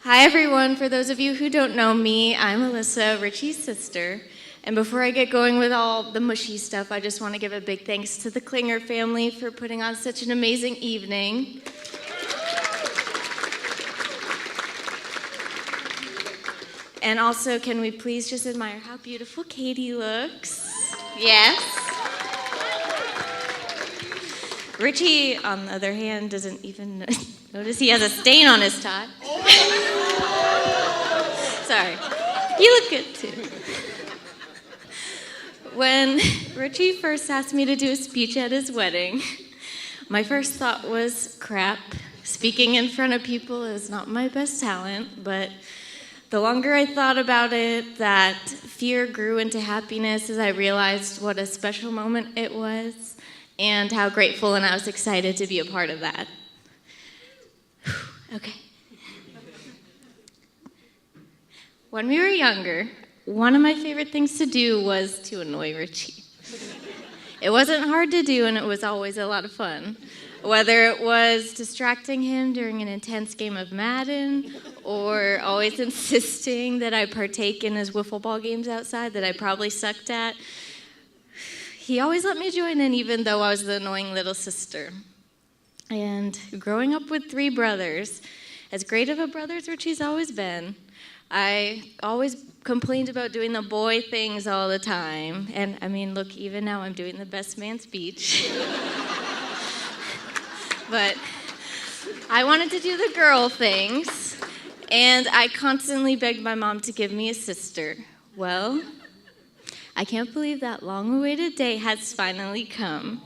Hi, everyone. For those of you who don't know me, I'm Alyssa, Richie's sister. And before I get going with all the mushy stuff, I just want to give a big thanks to the Klinger family for putting on such an amazing evening. And also, can we please just admire how beautiful Katie looks? Yes. Richie, on the other hand, doesn't even notice he has a stain on his tie. Sorry. You look good, too. When Richie first asked me to do a speech at his wedding, my first thought was, crap, speaking in front of people is not my best talent, but the longer I thought about it, that fear grew into happiness as I realized what a special moment it was and how grateful and I was excited to be a part of that. Okay. When we were younger, one of my favorite things to do was to annoy Richie. It wasn't hard to do, and it was always a lot of fun. Whether it was distracting him during an intense game of Madden, or always insisting that I partake in his wiffle ball games outside that I probably sucked at, he always let me join in, even though I was the annoying little sister. And growing up with three brothers, as great of a brother as Richie's always been, I always complained about doing the boy things all the time. And I mean, look, even now I'm doing the best man speech. But I wanted to do the girl things, and I constantly begged my mom to give me a sister. Well, I can't believe that long-awaited day has finally come.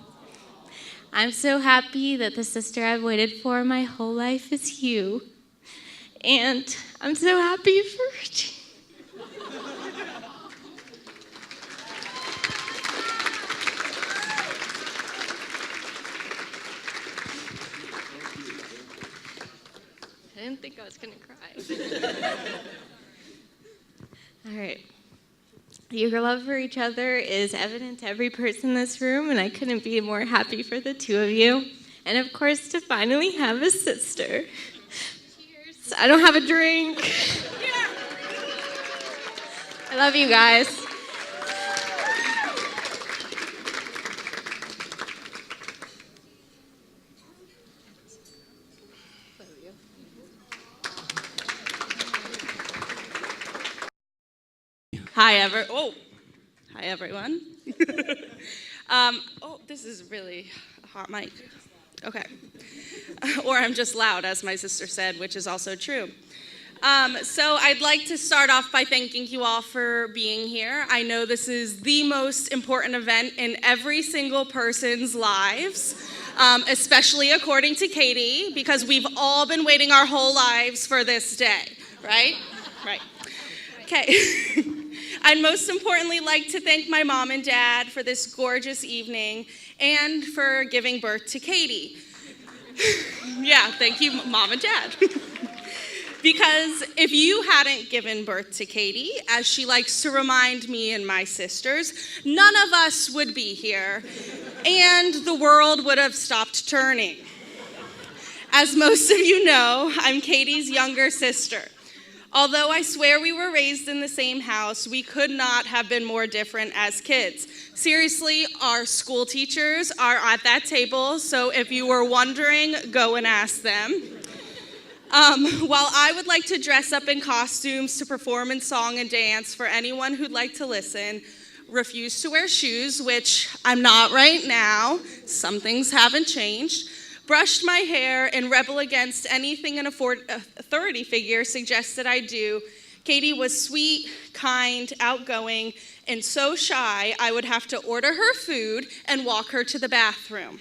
I'm so happy that the sister I've waited for my whole life is you. And I'm so happy for Richie. I didn't think I was going to cry. All right. Your love for each other is evident to every person in this room, and I couldn't be more happy for the two of you. And of course, to finally have a sister. Cheers. I don't have a drink. I love you guys. Hi, everyone. This is really a hot mic. Okay. Or I'm just loud, as my sister said, which is also true. So I'd like to start off by thanking you all for being here. I know this is the most important event in every single person's lives, especially according to Katie, because we've all been waiting our whole lives for this day, right? Right. Okay. I'd most importantly like to thank my mom and dad for this gorgeous evening and for giving birth to Katie. Yeah, thank you, Mom and Dad. Because if you hadn't given birth to Katie, as she likes to remind me and my sisters, none of us would be here, and the world would have stopped turning. As most of you know, I'm Katie's younger sister. Although I swear we were raised in the same house, we could not have been more different as kids. Seriously, our school teachers are at that table, so if you were wondering, go and ask them. While I would like to dress up in costumes to perform in song and dance for anyone who'd like to listen, refuse to wear shoes, which I'm not right now, some things haven't changed, brushed my hair, and rebel against anything an authority figure suggested I do, Katie was sweet, kind, outgoing, and so shy I would have to order her food and walk her to the bathroom.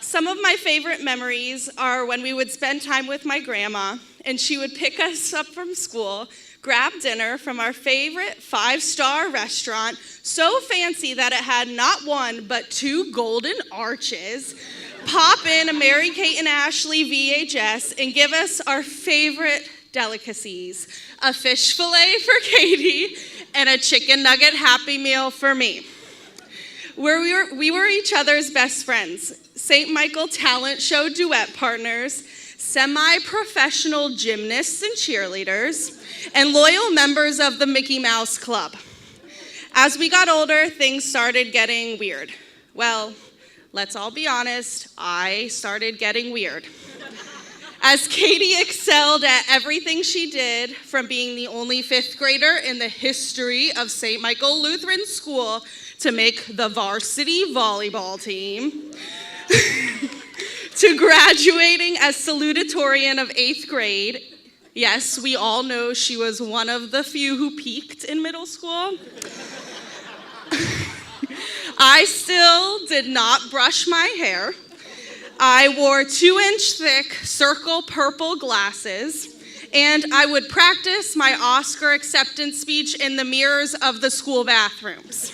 Some of my favorite memories are when we would spend time with my grandma, and she would pick us up from school, grab dinner from our favorite 5-star restaurant, so fancy that it had not one but 2 golden arches, pop in a Mary Kate and Ashley VHS, and give us our favorite delicacies, a fish fillet for Katie and a chicken nugget Happy Meal for me. We were each other's best friends, St. Michael talent show duet partners, semi-professional gymnasts and cheerleaders, and loyal members of the Mickey Mouse Club. As we got older, things started getting weird. Well, let's all be honest, I started getting weird. As Katie excelled at everything she did, from being the only fifth grader in the history of St. Michael Lutheran School to make the varsity volleyball team, to graduating as salutatorian of 8th grade. Yes, we all know she was one of the few who peaked in middle school. I still did not brush my hair. I wore 2-inch thick circle purple glasses, and I would practice my Oscar acceptance speech in the mirrors of the school bathrooms.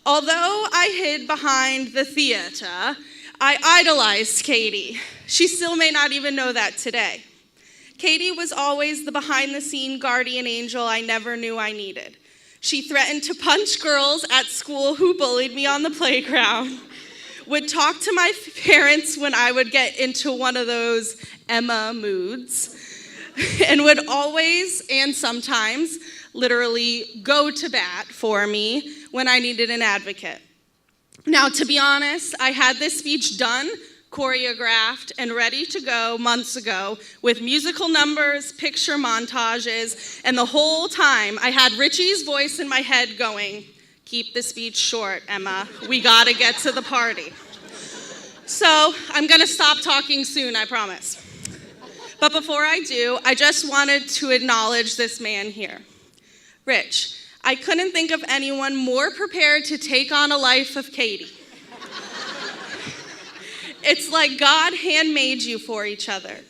Although I hid behind the theater, I idolized Katie. She still may not even know that today. Katie was always the behind-the-scene guardian angel I never knew I needed. She threatened to punch girls at school who bullied me on the playground, would talk to my parents when I would get into one of those Emma moods, and would always and sometimes literally go to bat for me when I needed an advocate. Now, to be honest, I had this speech done, choreographed, and ready to go months ago with musical numbers, picture montages, and the whole time I had Richie's voice in my head going, "Keep the speech short, Emma. We gotta get to the party." So I'm gonna stop talking soon, I promise. But before I do, I just wanted to acknowledge this man here. Rich, I couldn't think of anyone more prepared to take on a life of Katie. It's like God handmade you for each other.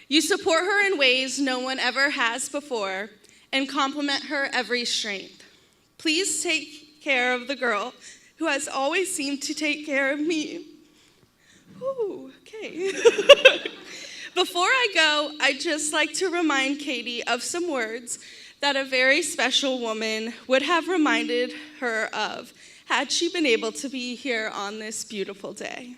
You support her in ways no one ever has before and compliment her every strength. Please take care of the girl who has always seemed to take care of me. Ooh, okay. Before I go, I'd just like to remind Katie of some words that a very special woman would have reminded her of had she been able to be here on this beautiful day.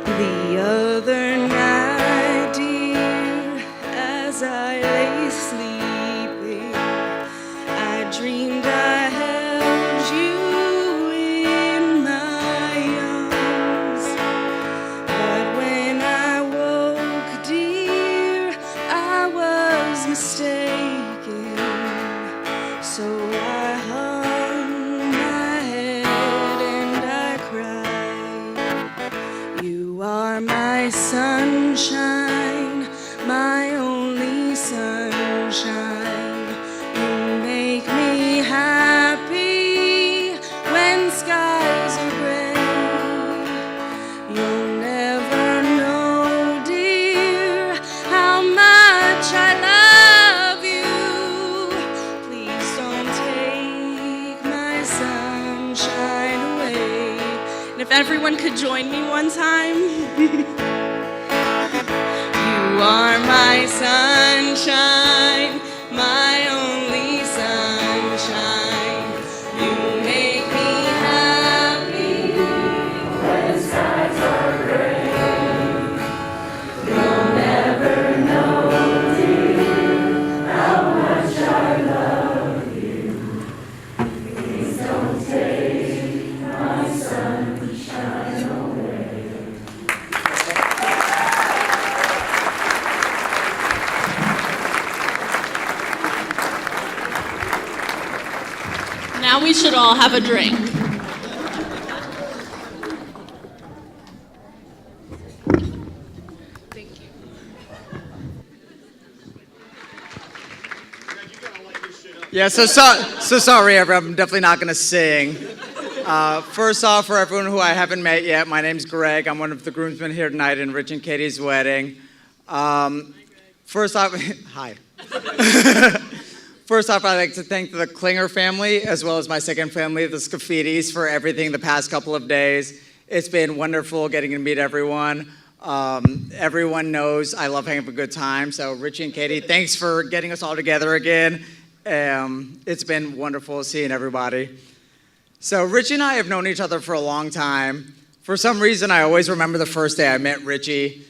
The other night, dear, as I lay sleeping, I dreamed I held you in my arms. But when I woke, dear, I was mistaken. So I hung my head and I cried. You are my sunshine, my only sunshine. You make me happy when skies are gray. You'll never know, dear, how much I love you. Please don't take my sunshine away. And if everyone could join me one time. You are my sunshine, my only sunshine. You make me happy when skies are gray. You'll never know, dear, how much I love you. Please don't take my sunshine away. Now we should all have a drink. Thank you. Yeah, so sorry, everyone. I'm definitely not going to sing. First off, for everyone who I haven't met yet, my name's Greg. I'm one of the groomsmen here tonight in Rich and Katie's wedding. First off, hi. First off, I'd like to thank the Klinger family, as well as my second family, the Scafidis, for everything the past couple of days. It's been wonderful getting to meet everyone. Everyone knows I love having a good time. So Richie and Katie, thanks for getting us all together again. It's been wonderful seeing everybody. So Richie and I have known each other for a long time. For some reason, I always remember the first day I met Richie.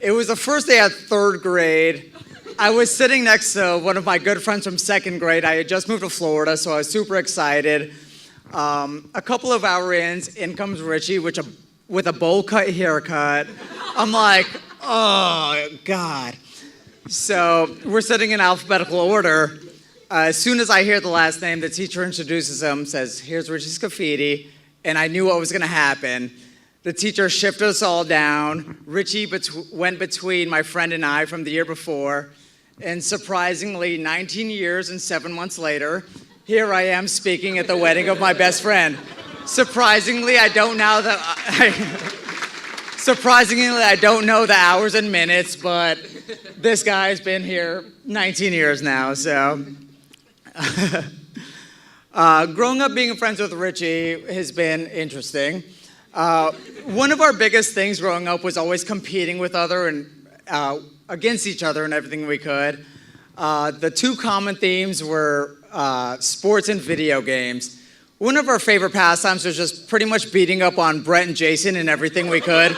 It was the first day at third grade. I was sitting next to one of my good friends from second grade. I had just moved to Florida, so I was super excited. A couple of hours in comes Richie with a bowl cut haircut. I'm like, oh, God. So we're sitting in alphabetical order. As soon as I hear the last name, the teacher introduces him, says, here's Richie Scafidi, and I knew what was going to happen. The teacher shifted us all down. Richie went between my friend and I from the year before, and surprisingly, 19 years and 7 months later, here I am speaking at the wedding of my best friend. Surprisingly, I don't know the hours and minutes, but this guy's been here 19 years now, so. Growing up being friends with Richie has been interesting. One of our biggest things growing up was always competing with against each other and everything we could. The two common themes were sports and video games. One of our favorite pastimes was just pretty much beating up on Brett and Jason and everything we could.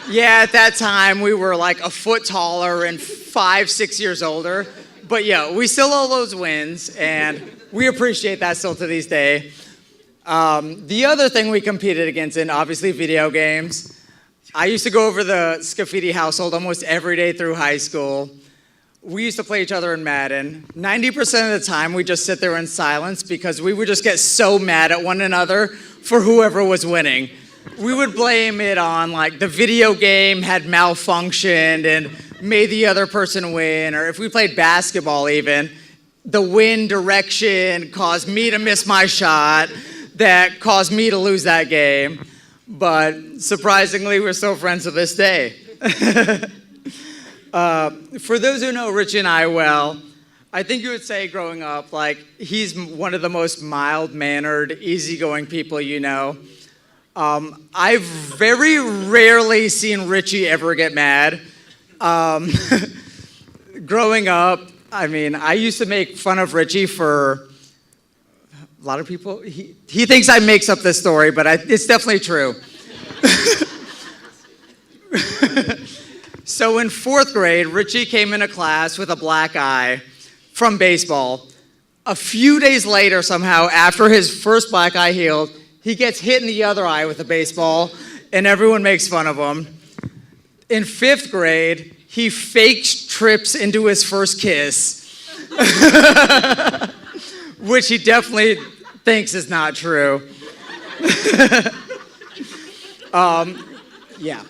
Yeah, at that time we were like a foot taller and 5-6 years older. But yeah, we still owe those wins, and we appreciate that still to this day. The other thing we competed against in, obviously, video games. I used to go over the Scafidi household almost every day through high school. We used to play each other in Madden. 90% of the time, we'd just sit there in silence because we would just get so mad at one another for whoever was winning. We would blame it on, like, the video game had malfunctioned and made the other person win, or if we played basketball even, the wind direction caused me to miss my shot that caused me to lose that game. But surprisingly, we're still friends to this day. For those who know Richie and I well, I think you would say growing up, like, he's one of the most mild-mannered, easygoing people you know. I've very rarely seen Richie ever get mad. Growing up, I mean, I used to make fun of Richie for a lot of people. He thinks I makes up this story, but it's definitely true. So in fourth grade, Richie came into class with a black eye from baseball. A few days later, somehow, after his first black eye healed, he gets hit in the other eye with a baseball, and everyone makes fun of him. In fifth grade, he faked trips into his first kiss, which he definitely thinks is not true. Yeah.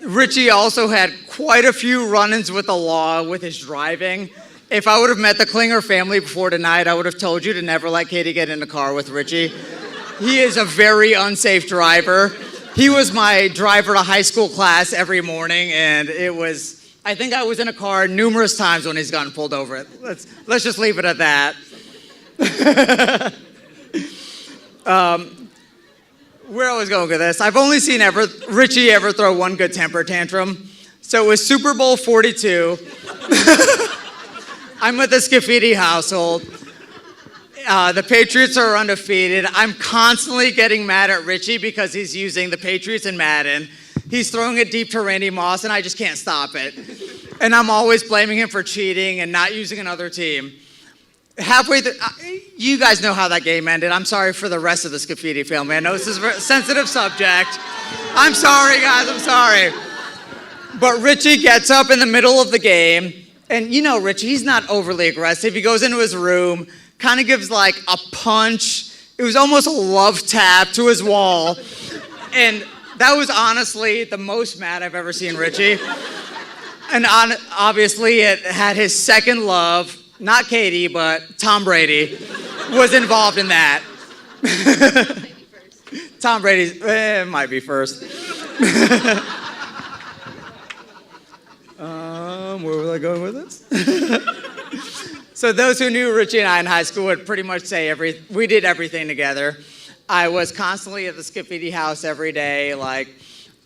Richie also had quite a few run-ins with the law with his driving. If I would have met the Klinger family before tonight, I would have told you to never let Katie get in a car with Richie. He is a very unsafe driver. He was my driver to high school class every morning, and I think I was in a car numerous times when he's gotten pulled over. Let's just leave it at that. Where I was going with this, I've only seen Richie ever throw one good temper tantrum. So it was Super Bowl 42. I'm with the Scafidi household. The Patriots are undefeated. I'm constantly getting mad at Richie because he's using the Patriots in Madden. He's throwing it deep to Randy Moss, and I just can't stop it. And I'm always blaming him for cheating and not using another team. Halfway through, you guys know how that game ended. I'm sorry for the rest of the Scafidi family. I know this is a sensitive subject. I'm sorry, guys, I'm sorry. But Richie gets up in the middle of the game, and you know Richie, he's not overly aggressive. He goes into his room, kind of gives like a punch. It was almost a love tap to his wall. And that was honestly the most mad I've ever seen Richie. And obviously it had his second love, not Katie, but Tom Brady, was involved in that. Tom Brady might be first. Where was I going with this? So those who knew Richie and I in high school would pretty much say we did everything together. I was constantly at the Scafidi house every day. Like,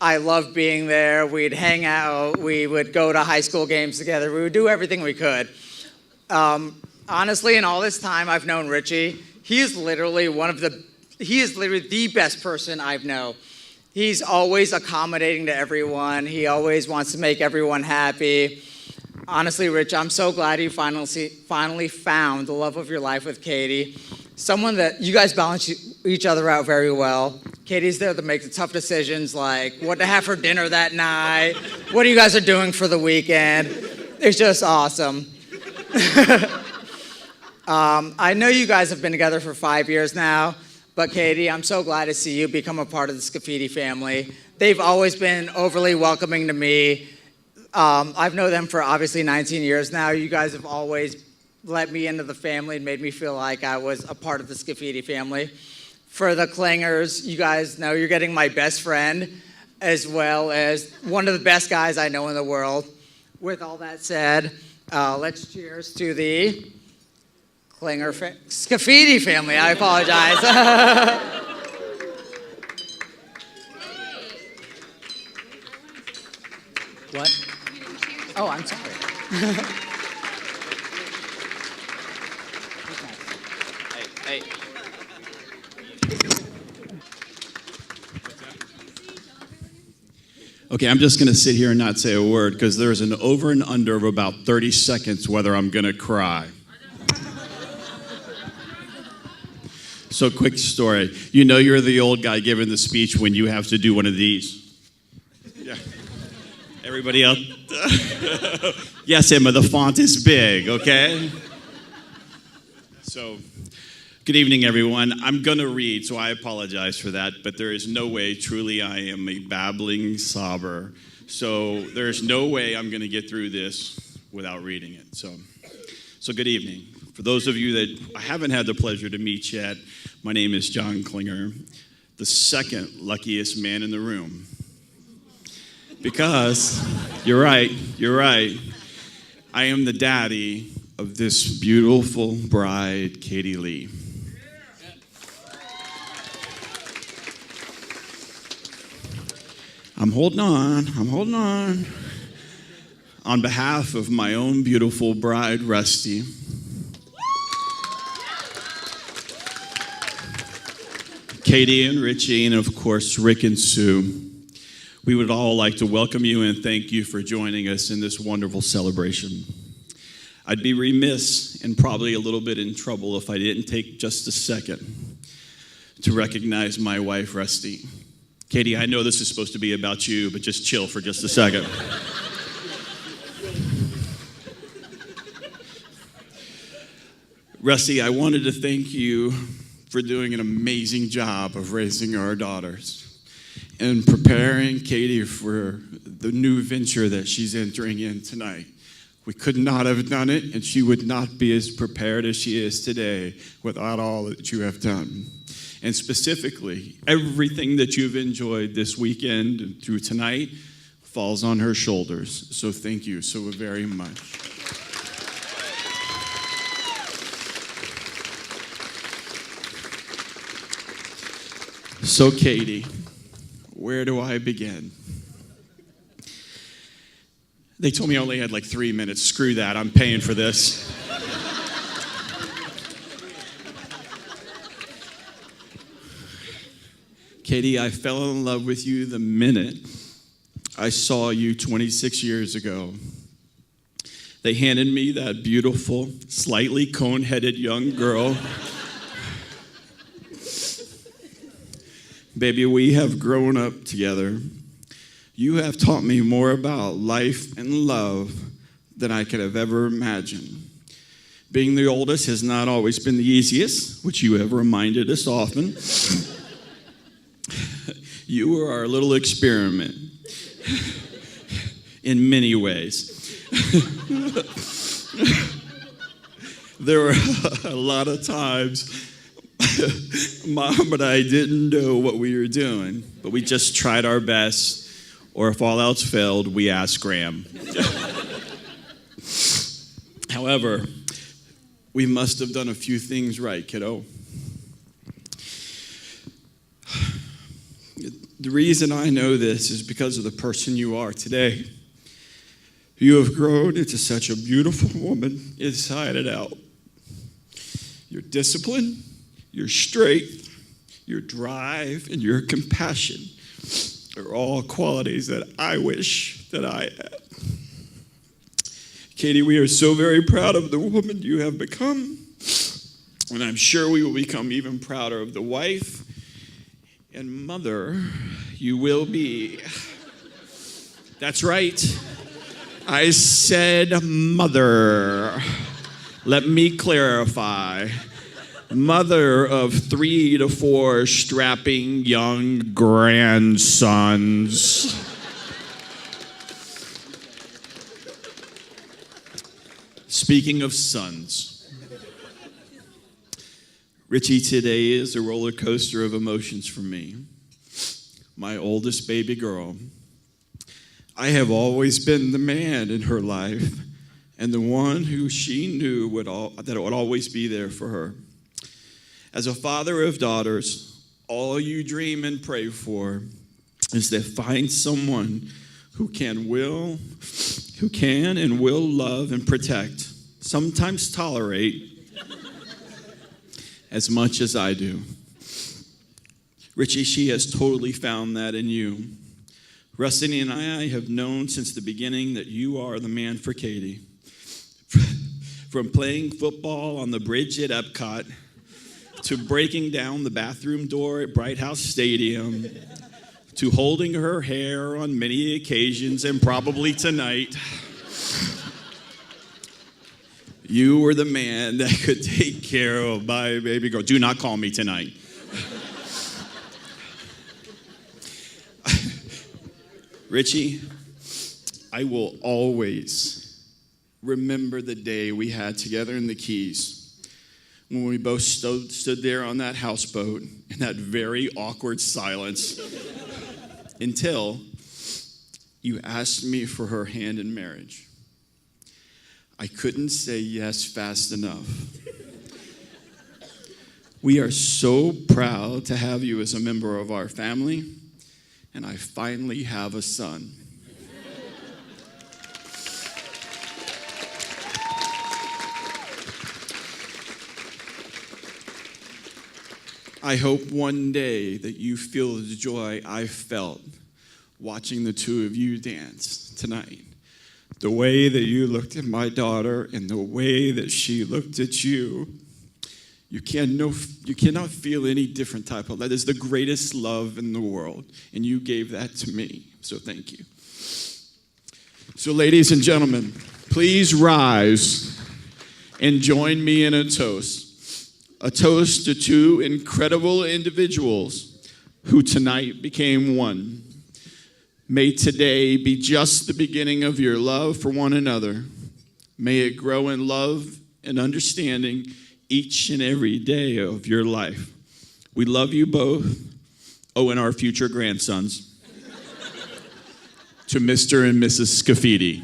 I loved being there. We'd hang out. We would go to high school games together. We would do everything we could. Honestly, in all this time I've known Richie, he is literally one of the he is literally the best person I know. He's always accommodating to everyone. He always wants to make everyone happy. Honestly, Rich, I'm so glad you finally found the love of your life with Katie. Someone that you guys balance each other out very well. Katie's there to make the tough decisions like what to have for dinner that night, what you guys are doing for the weekend. It's just awesome. I know you guys have been together for 5 years now, but Katie, I'm so glad to see you become a part of the Scafidi family. They've always been overly welcoming to me. I've known them for obviously 19 years now. You guys have always let me into the family and made me feel like I was a part of the Scafidi family. For the Klingers, you guys know you're getting my best friend as well as one of the best guys I know in the world. With all that said, let's cheers to the Scafidi family. I apologize. What? Oh, I'm sorry. Hey. Okay, I'm just going to sit here and not say a word because there's an over and under of about 30 seconds whether I'm going to cry. So, quick story. You know you're the old guy giving the speech when you have to do one of these. Yeah. Everybody else? Yes, Emma, the font is big, okay? So, good evening, everyone. I'm going to read, so I apologize for that, but there is no way, truly, I am a babbling sobber. So, there's no way I'm going to get through this without reading it. So good evening. For those of you that I haven't had the pleasure to meet yet, my name is John Klinger, the second luckiest man in the room. Because, you're right, I am the daddy of this beautiful bride, Katie Lee. I'm holding on. On behalf of my own beautiful bride, Rusty, Katie and Richie, and of course, Rick and Sue, we would all like to welcome you and thank you for joining us in this wonderful celebration. I'd be remiss and probably a little bit in trouble if I didn't take just a second to recognize my wife, Rusty. Katie, I know this is supposed to be about you, but just chill for just a second. Rusty, I wanted to thank you for doing an amazing job of raising our daughters and preparing Katie for the new venture that she's entering in tonight. We could not have done it, and she would not be as prepared as she is today without all that you have done. And specifically, everything that you've enjoyed this weekend and through tonight falls on her shoulders. So thank you so very much. So Katie, where do I begin? They told me I only had like 3 minutes. Screw that, I'm paying for this. Katie, I fell in love with you the minute I saw you 26 years ago. They handed me that beautiful, slightly cone-headed young girl. Baby, we have grown up together. You have taught me more about life and love than I could have ever imagined. Being the oldest has not always been the easiest, which you have reminded us often. You were our little experiment in many ways. There were a lot of times Mom and I didn't know what we were doing, but we just tried our best, or if all else failed, we asked Graham. However, we must have done a few things right, kiddo. The reason I know this is because of the person you are today. You have grown into such a beautiful woman inside and out. You're disciplined, you're straight, your drive, and your compassion are all qualities that I wish that I had. Katie, we are so very proud of the woman you have become, and I'm sure we will become even prouder of the wife and mother you will be. That's right. I said mother. Let me clarify. Mother of 3 to 4 strapping young grandsons. Speaking of sons, Richie, today is a roller coaster of emotions for me. My oldest baby girl. I have always been the man in her life and the one who she knew that would always be there for her. As a father of daughters, all you dream and pray for is to find someone who can and will love and protect, sometimes tolerate, as much as I do. Richie, she has totally found that in you. Rusty and I have known since the beginning that you are the man for Katie. From playing football on the bridge at Epcot to breaking down the bathroom door at Bright House Stadium to holding her hair on many occasions and probably tonight, you were the man that could take care of my baby girl. Do not call me tonight. Richie, I will always remember the day we had together in the Keys when we both stood there on that houseboat in that very awkward silence until you asked me for her hand in marriage. I couldn't say yes fast enough. We are so proud to have you as a member of our family, and I finally have a son. I hope one day that you feel the joy I felt watching the two of you dance tonight. The way that you looked at my daughter and the way that she looked at you, you cannot feel any different type of love. That is the greatest love in the world, and you gave that to me, so thank you. So ladies and gentlemen, please rise and join me in a toast. A toast to two incredible individuals who tonight became one. May today be just the beginning of your love for one another. May it grow in love and understanding each and every day of your life. We love you both. Oh, and our future grandsons. To Mr. and Mrs. Scafidi.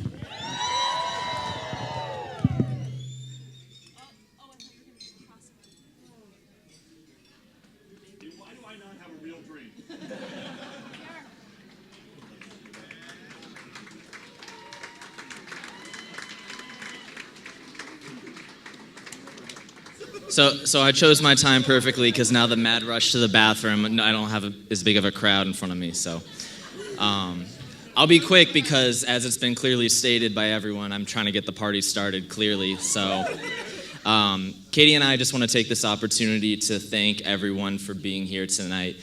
Why do I not have a real drink? So I chose my time perfectly because now the mad rush to the bathroom, I don't have as big of a crowd in front of me. So I'll be quick because, as it's been clearly stated by everyone, I'm trying to get the party started clearly. So Katie and I just want to take this opportunity to thank everyone for being here tonight.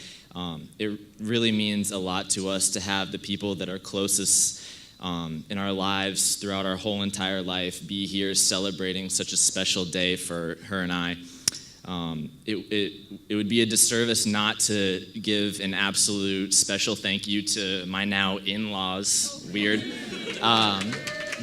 It really means a lot to us to have the people that are closest in our lives throughout our whole entire life be here celebrating such a special day for her and I. It would be a disservice not to give an absolute special thank you to my now in-laws. Weird.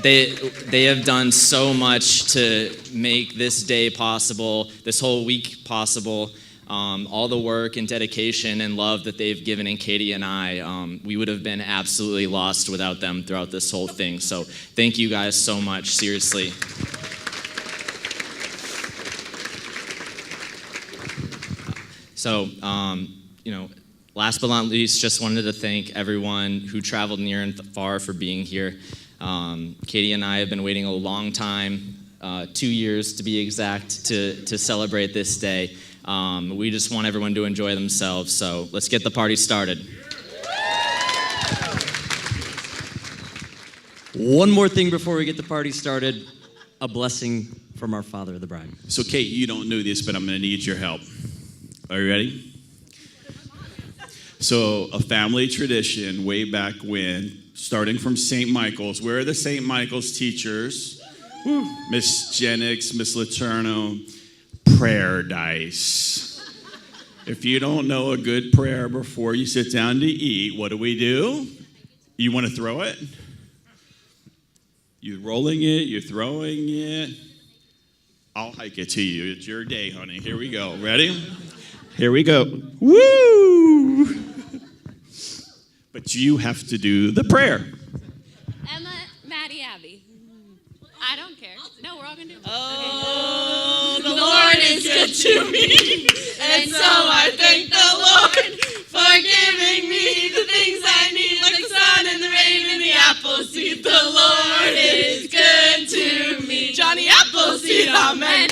They have done so much to make this day possible, this whole week possible. All the work and dedication and love that they've given in Katie and I, we would have been absolutely lost without them throughout this whole thing. So thank you guys so much, seriously. So, last but not least, just wanted to thank everyone who traveled near and far for being here. Katie and I have been waiting a long time, 2 years to be exact, to celebrate this day. We just want everyone to enjoy themselves, so let's get the party started. One more thing before we get the party started, a blessing from our father of the bride. So, Kate, you don't know this, but I'm going to need your help. Are you ready? So, a family tradition way back when, starting from St. Michael's. Where are the St. Michael's teachers? Miss Jennings, Miss Letourneau. Prayer dice. If you don't know a good prayer before you sit down to eat, what do? You want to throw it? You're rolling it, you're throwing it. I'll hike it to you. It's your day, honey. Here we go. Ready? Here we go. Woo! But you have to do the prayer. Emma, Maddie, Abby. I don't care. No, we're all going to do it. Oh, the Lord is good to me, and so I thank the Lord for giving me the things I need, like the sun and the rain and the apple seed. The Lord is good to me. Johnny Appleseed, amen.